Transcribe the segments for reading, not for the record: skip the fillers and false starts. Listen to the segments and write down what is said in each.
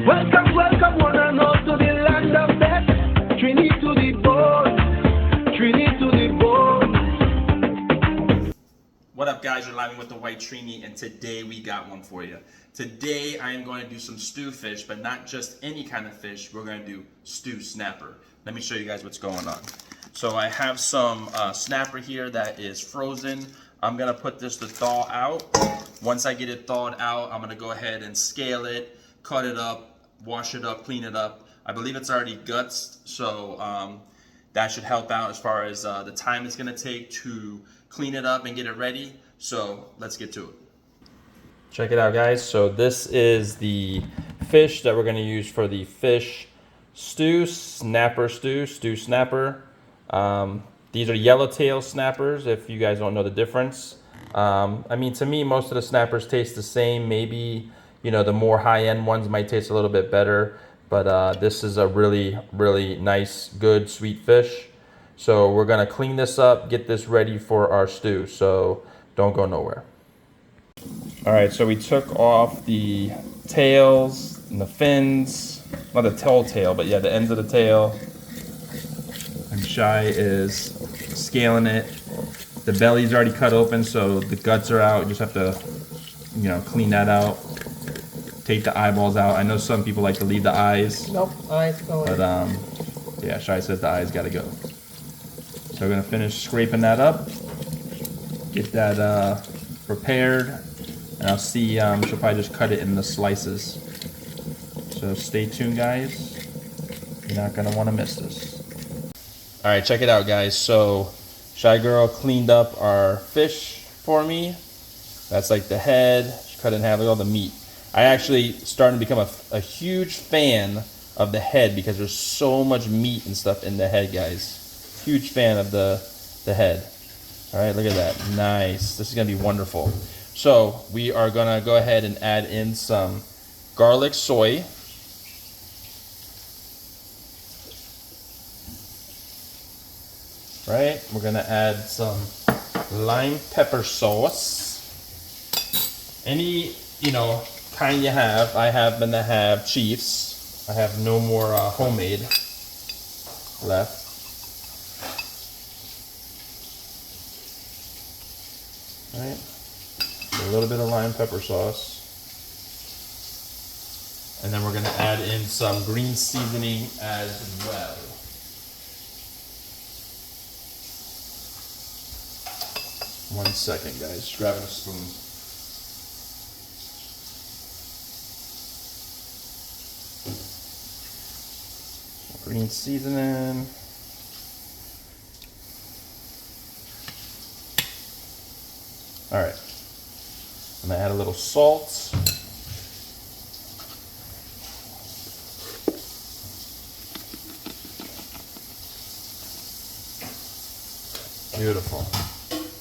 Welcome, welcome, one and all to the land of death. Trini to the bone, Trini to the bone. What up, guys? You're live with the White Trini, and today we got one for you. Today I am going to do some stew fish, but not just any kind of fish. We're going to do stew snapper. Let me show you guys what's going on. So I have some snapper here that is frozen. I'm gonna put this to thaw out. Once I get it thawed out, I'm gonna go ahead and scale it, cut it up, wash it up, clean it up. I believe it's already guts, so that should help out as far as the time it's gonna take to clean it up and get it ready. So let's get to it. Check it out, guys. So this is the fish that we're gonna use for the fish stew, stew snapper. These are yellowtail snappers, if you guys don't know the difference. I mean, to me, most of the snappers taste the same. Maybe, you know, the more high-end ones might taste a little bit better. But this is a really, really nice, good, sweet fish. So we're gonna clean this up, get this ready for our stew. So don't go nowhere. All right, so we took off the tails and the fins. Not the tail, but yeah, the ends of the tail. And Shy is scaling it. The belly's already cut open, so the guts are out. You just have to, you know, clean that out. Take the eyeballs out. I know some people like to leave the eyes. Nope, eyes go in. But yeah, Shy says the eyes gotta go. So we're gonna finish scraping that up. Get that prepared. And I'll see, she'll probably just cut it in the slices. So stay tuned, guys. You're not gonna wanna miss this. All right, check it out, guys. So Shy Girl cleaned up our fish for me. That's like the head. She cut it in half, look at all the meat. I actually started to become a huge fan of the head because there's so much meat and stuff in the head, guys. Huge fan of the head. All right, look at that, nice. This is gonna be wonderful. So we are gonna go ahead and add in some garlic soy. Right, we're gonna add some lime pepper sauce. Any, you know, kind you have. I happen to have Chiefs. I have no more homemade left. Right, a little bit of lime pepper sauce. And then we're gonna add in some green seasoning as well. One second, guys. Just grabbing a spoon. Green seasoning. All right. I'm gonna add a little salt. Beautiful.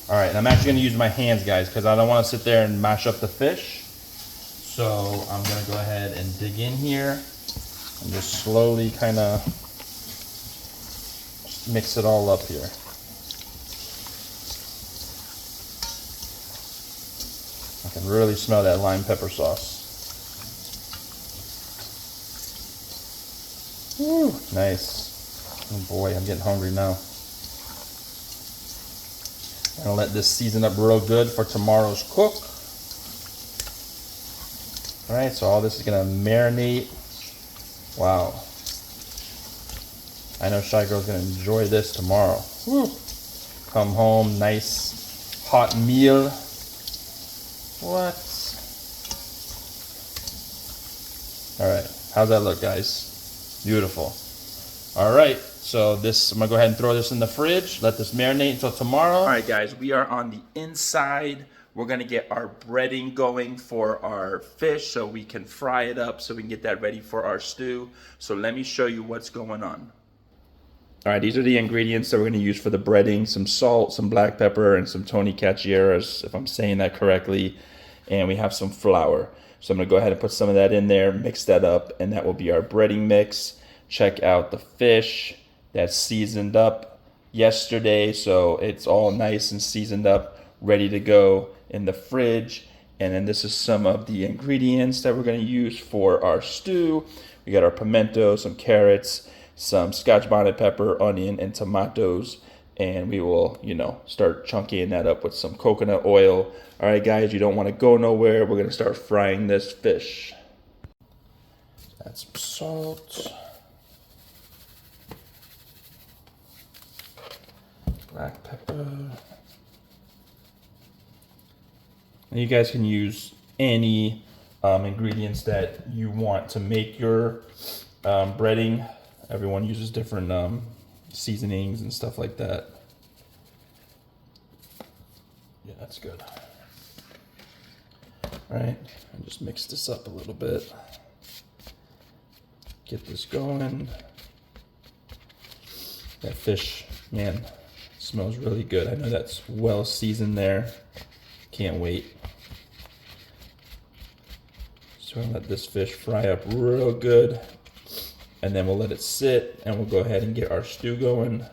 All right, and I'm actually gonna use my hands, guys, because I don't wanna sit there and mash up the fish. So I'm gonna go ahead and dig in here and just slowly kind of mix it all up here. I can really smell that lime pepper sauce. Woo, nice. Oh boy, I'm getting hungry now. I'm gonna let this season up real good for tomorrow's cook. All right, so all this is gonna marinate. Wow. I know Shy Girl's gonna enjoy this tomorrow. Woo. Come home, nice hot meal. What? All right, how's that look, guys? Beautiful. All right, so this, I'm gonna go ahead and throw this in the fridge, let this marinate until tomorrow. All right, guys, we are on the inside. We're gonna get our breading going for our fish so we can fry it up so we can get that ready for our stew. So let me show you what's going on. All right, these are the ingredients that we're gonna use for the breading. Some salt, some black pepper, and some Tony Cachieras, if I'm saying that correctly. And we have some flour. So I'm gonna go ahead and put some of that in there, mix that up, and that will be our breading mix. Check out the fish that's seasoned up yesterday, so it's all nice and seasoned up, ready to go in the fridge. And then this is some of the ingredients that we're going to use for our stew. We got our pimento, some carrots, some Scotch bonnet pepper, onion, and tomatoes. And we will, start chunking that up with some coconut oil. All right, guys, you don't want to go nowhere. We're going to start frying this fish. Add some salt. Black pepper. And you guys can use any ingredients that you want to make your breading. Everyone uses different seasonings and stuff like that. Yeah, that's good. All right, and just mix this up a little bit. Get this going. That fish, man, smells really good. I know that's well seasoned there. Can't wait. So I'm gonna let this fish fry up real good, and then we'll let it sit, and we'll go ahead and get our stew going.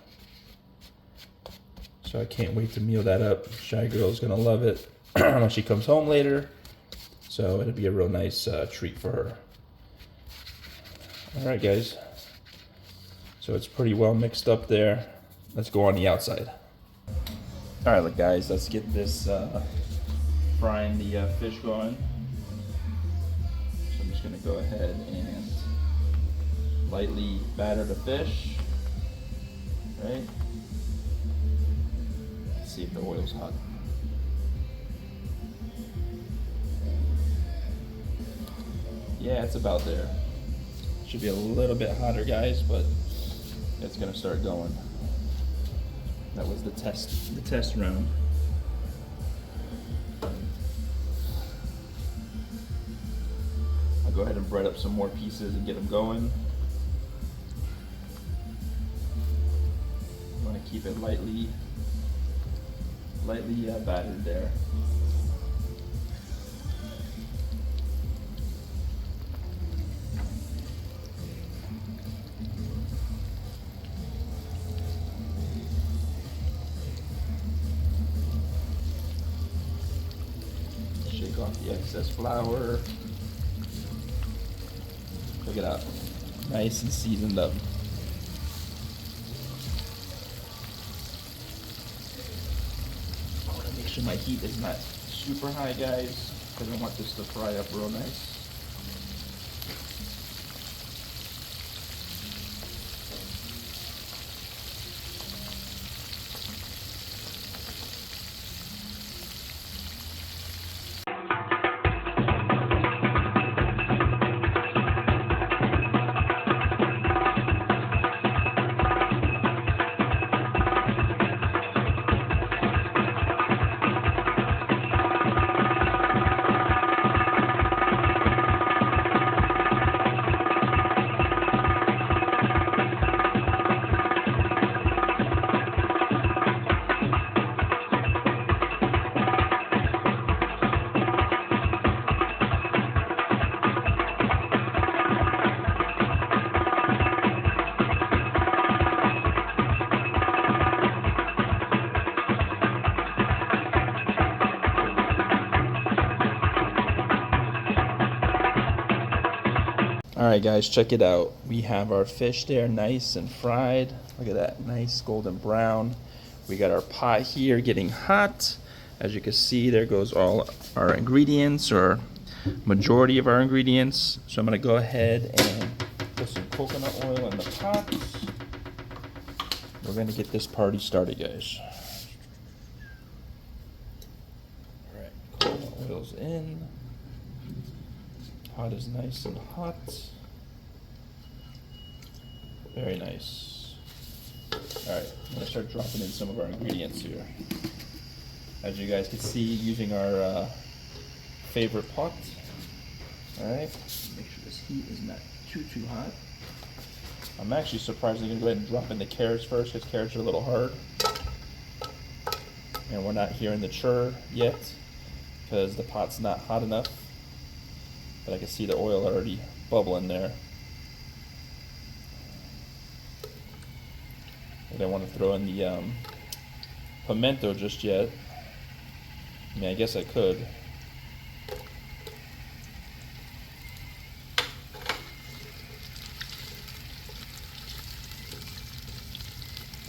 So I can't wait to meal that up. Shy Girl's gonna love it when she comes home later. So it'll be a real nice treat for her. All right, guys. So it's pretty well mixed up there. Let's go on the outside. All right, look, guys, let's get this frying the fish going. So I'm just gonna go ahead and lightly batter the fish, right? Let's see if the oil's hot. Yeah, it's about there. Should be a little bit hotter, guys, but it's gonna start going. That was the test round. I'll go ahead and bread up some more pieces and get them going. I'm gonna keep it lightly battered there. Shake off the excess flour. Look it up. Nice and seasoned up. I want to make sure my heat is not super high, guys, because I want this to fry up real nice. All right, guys, check it out. We have our fish there, nice and fried. Look at that, nice golden brown. We got our pot here getting hot. As you can see, there goes all our ingredients, or majority of our ingredients. So I'm gonna go ahead and put some coconut oil in the pot. We're gonna get this party started, guys. All right, coconut oil's in. Pot is nice and hot. Very nice. All right, I'm gonna start dropping in some of our ingredients here. As you guys can see, using our favorite pot. All right, make sure this heat is not too hot. I'm actually surprised I'm gonna go ahead and drop in the carrots first, because carrots are a little hard. And we're not hearing the chur yet, because the pot's not hot enough. But I can see the oil already bubbling there. I don't want to throw in the pimento just yet. I mean, I guess I could.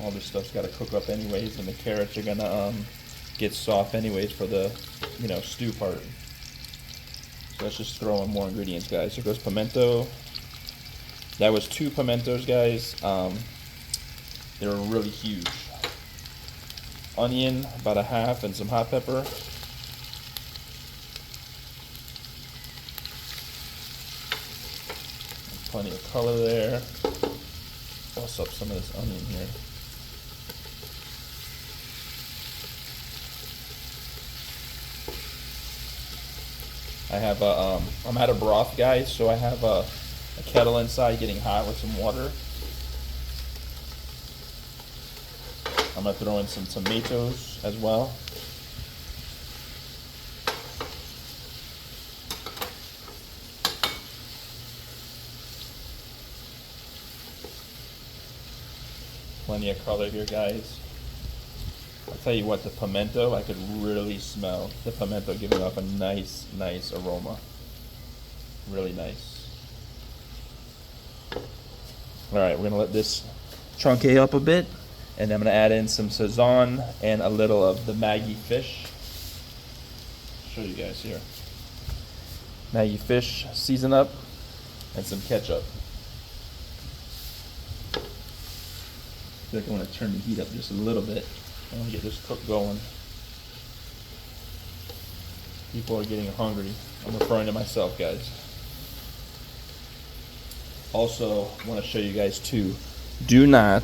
All this stuff's got to cook up anyways, and the carrots are gonna get soft anyways for the, stew part. So let's just throw in more ingredients, guys. Here goes pimento. That was 2 pimentos, guys. They were really huge. Onion, about a half, and some hot pepper. Plenty of color there. Bust up some of this onion here. I have I'm out of broth, guys, so I have a kettle inside getting hot with some water. I'm gonna throw in some tomatoes as well. Plenty of color here, guys. I'll tell you what, the pimento, I could really smell the pimento giving off a nice aroma. Really nice. Alright, we're going to let this truncate up a bit, and then I'm going to add in some Sazon and a little of the Maggi fish. I'll show you guys here. Maggi fish, season up, and some ketchup. I feel like I want to turn the heat up just a little bit. I want to get this cook going. People are getting hungry. I'm referring to myself, guys. Also, I want to show you guys too. Do not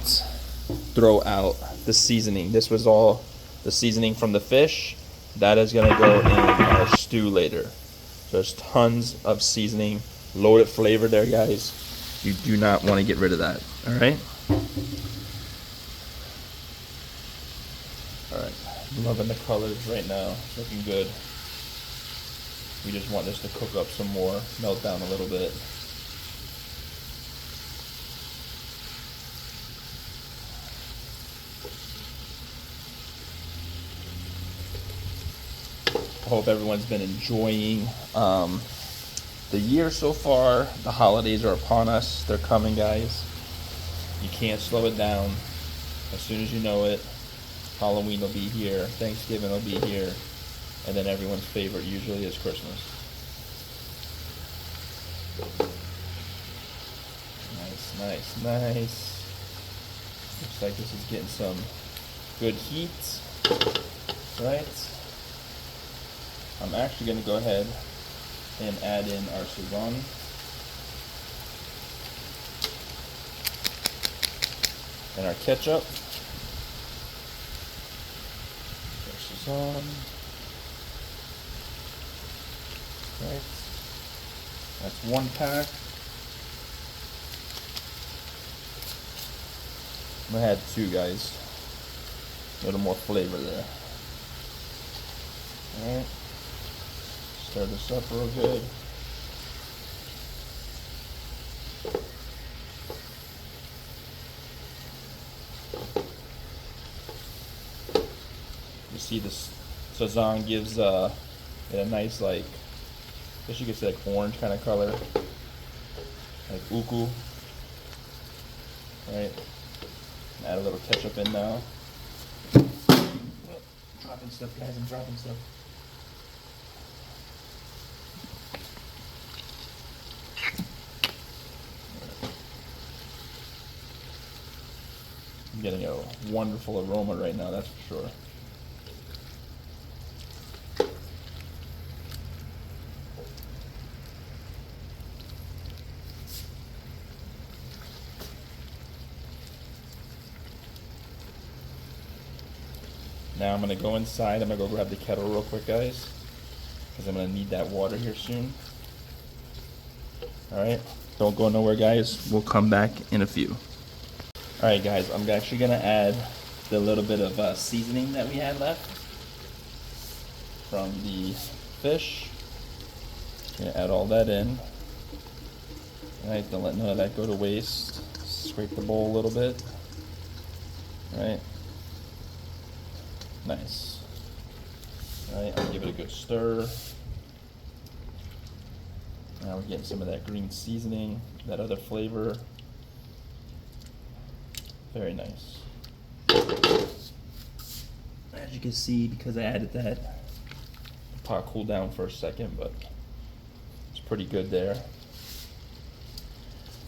throw out the seasoning. This was all the seasoning from the fish. That is going to go in our stew later. So there's tons of seasoning, loaded flavor there, guys. You do not want to get rid of that. All right. Alright, loving the colors right now. It's looking good. We just want this to cook up some more, melt down a little bit. I hope everyone's been enjoying the year so far. The holidays are upon us. They're coming, guys. You can't slow it down. As soon as you know it, Halloween will be here, Thanksgiving will be here, and then everyone's favorite usually is Christmas. Nice. Looks like this is getting some good heat, right? I'm actually going to go ahead and add in our Sazon. And our ketchup. On. Right. That's 1 pack. I'm gonna add 2, guys. A little more flavor there. Alright. Stir this up real good. You see this Sazon gives it a nice, like, I guess you could say like orange kind of color, like uku. Right. Add a little ketchup in now. Dropping stuff, guys. I'm dropping stuff. I'm getting a wonderful aroma right now, that's for sure. Now I'm going to go inside. I'm going to go grab the kettle real quick, guys, because I'm going to need that water here soon. Alright, don't go nowhere, guys. We'll come back in a few. Alright, guys, I'm actually going to add the little bit of seasoning that we had left from the fish. Going to add all that in. Alright, don't let none of that go to waste. Scrape the bowl a little bit. Alright. Nice. Alright, I'll give it a good stir. Now we're getting some of that green seasoning, that other flavor. Very nice. As you can see, because I added that, the pot cooled down for a second, but it's pretty good there.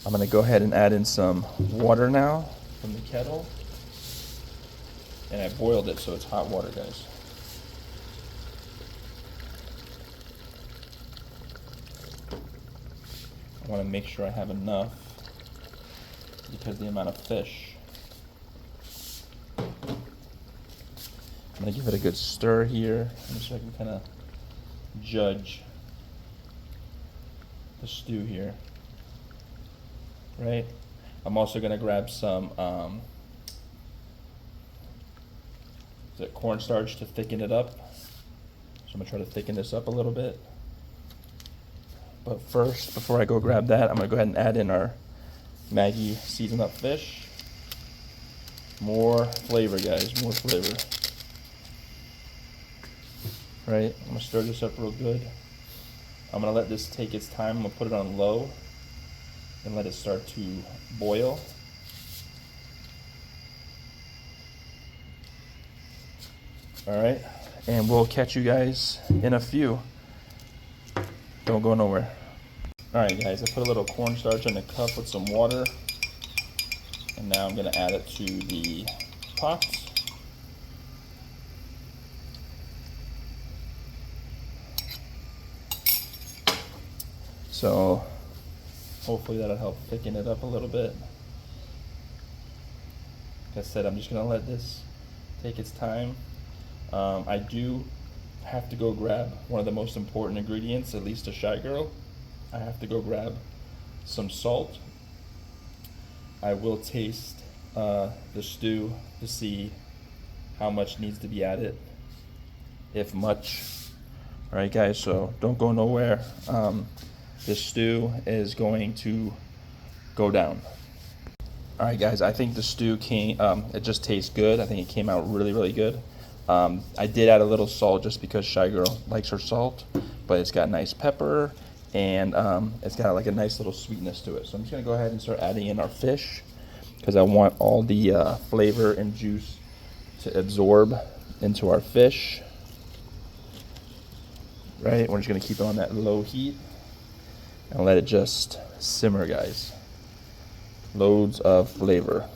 I'm gonna go ahead and add in some water now from the kettle. And I boiled it, so it's hot water, guys. I wanna make sure I have enough because of the amount of fish. I'm gonna give it a good stir here, so I can kind of judge the stew here. Right? I'm also gonna grab some cornstarch to thicken it up. So I'm gonna try to thicken this up a little bit. But first, before I go grab that, I'm gonna go ahead and add in our Maggi seasoned up fish. More flavor, guys, more flavor. Right, I'm gonna stir this up real good. I'm gonna let this take its time. I'm gonna put it on low and let it start to boil. All right, and we'll catch you guys in a few. Don't go nowhere. All right, guys, I put a little cornstarch in a cup with some water, and now I'm gonna add it to the pot. So hopefully that'll help thicken it up a little bit. Like I said, I'm just gonna let this take its time. I do have to go grab one of the most important ingredients, at least a shy girl. I have to go grab some salt. I will taste the stew to see how much needs to be added, if much. All right, guys, so don't go nowhere. This stew is going to go down. All right, guys, I think the stew it just tastes good. I think it came out really, really good. I did add a little salt just because Shy Girl likes her salt, but it's got nice pepper and it's got like a nice little sweetness to it. So I'm just gonna go ahead and start adding in our fish because I want all the flavor and juice to absorb into our fish. Right, we're just gonna keep it on that low heat and let it just simmer, guys. Loads of flavor.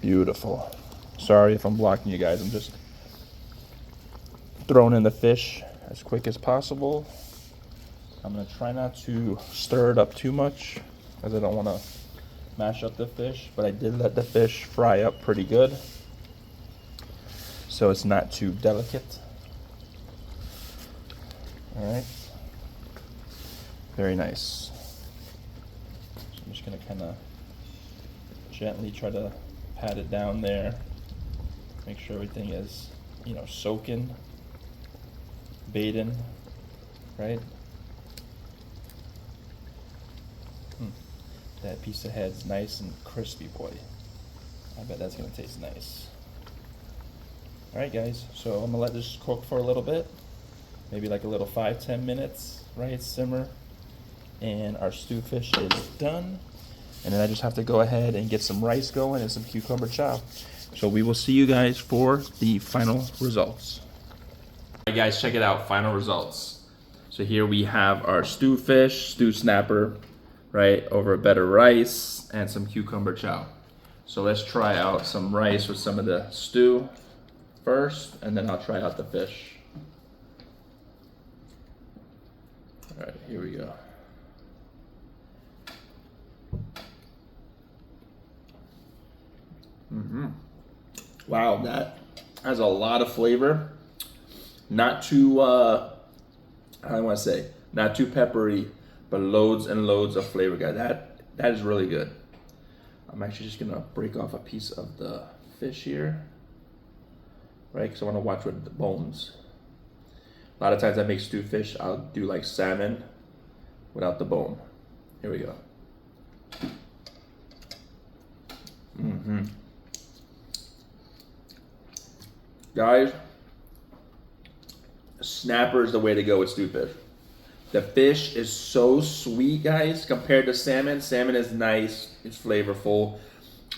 Beautiful. Sorry if I'm blocking you guys. I'm just throwing in the fish as quick as possible. I'm gonna try not to stir it up too much as I don't want to mash up the fish, but I did let the fish fry up pretty good, so it's not too delicate. All right, very nice. So I'm just gonna kind of gently try to pat it down there. Make sure everything is, soaking, bathing, right? That piece of head's nice and crispy, boy. I bet that's gonna taste nice. All right, guys, so I'm gonna let this cook for a little bit, maybe like a little 5-10 minutes, right? Simmer, and our stew fish is done. And then I just have to go ahead and get some rice going and some cucumber chow. So we will see you guys for the final results. All right, guys, check it out, final results. So here we have our stew fish, stew snapper, right, over a bed of rice and some cucumber chow. So let's try out some rice with some of the stew first, and then I'll try out the fish. All right, here we go. Wow, that has a lot of flavor. Not too, how do I want to say, not too peppery, but loads and loads of flavor, guys. That is really good. I'm actually just gonna break off a piece of the fish here, right? Because I want to watch with the bones. A lot of times I make stewed fish, I'll do like salmon without the bone. Here we go. Guys, snapper is the way to go with stewed fish. The fish is so sweet, guys, compared to salmon. Salmon is nice, it's flavorful.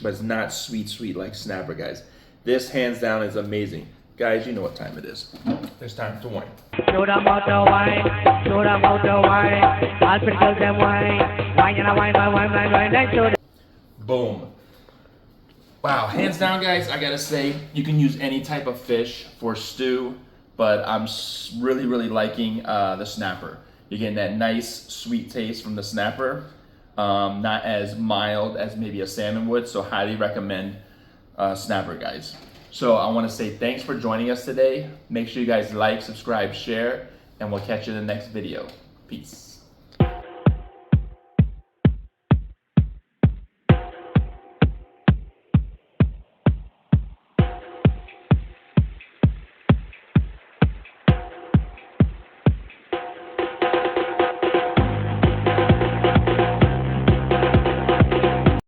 but it's not sweet like snapper, guys. This hands down is amazing. Guys, you know what time it is. It's time to wine. Show them how to wine, show them how to wine. All pretty girls them wine, wine and a wine, then show them. Boom. Wow, hands down, guys, I gotta say, you can use any type of fish for stew, but I'm really liking the snapper. You're getting that nice sweet taste from the snapper, not as mild as maybe a salmon would, so highly recommend snapper, guys. So I want to say thanks for joining us today. Make sure you guys like, subscribe, share, and we'll catch you in the next video. Peace.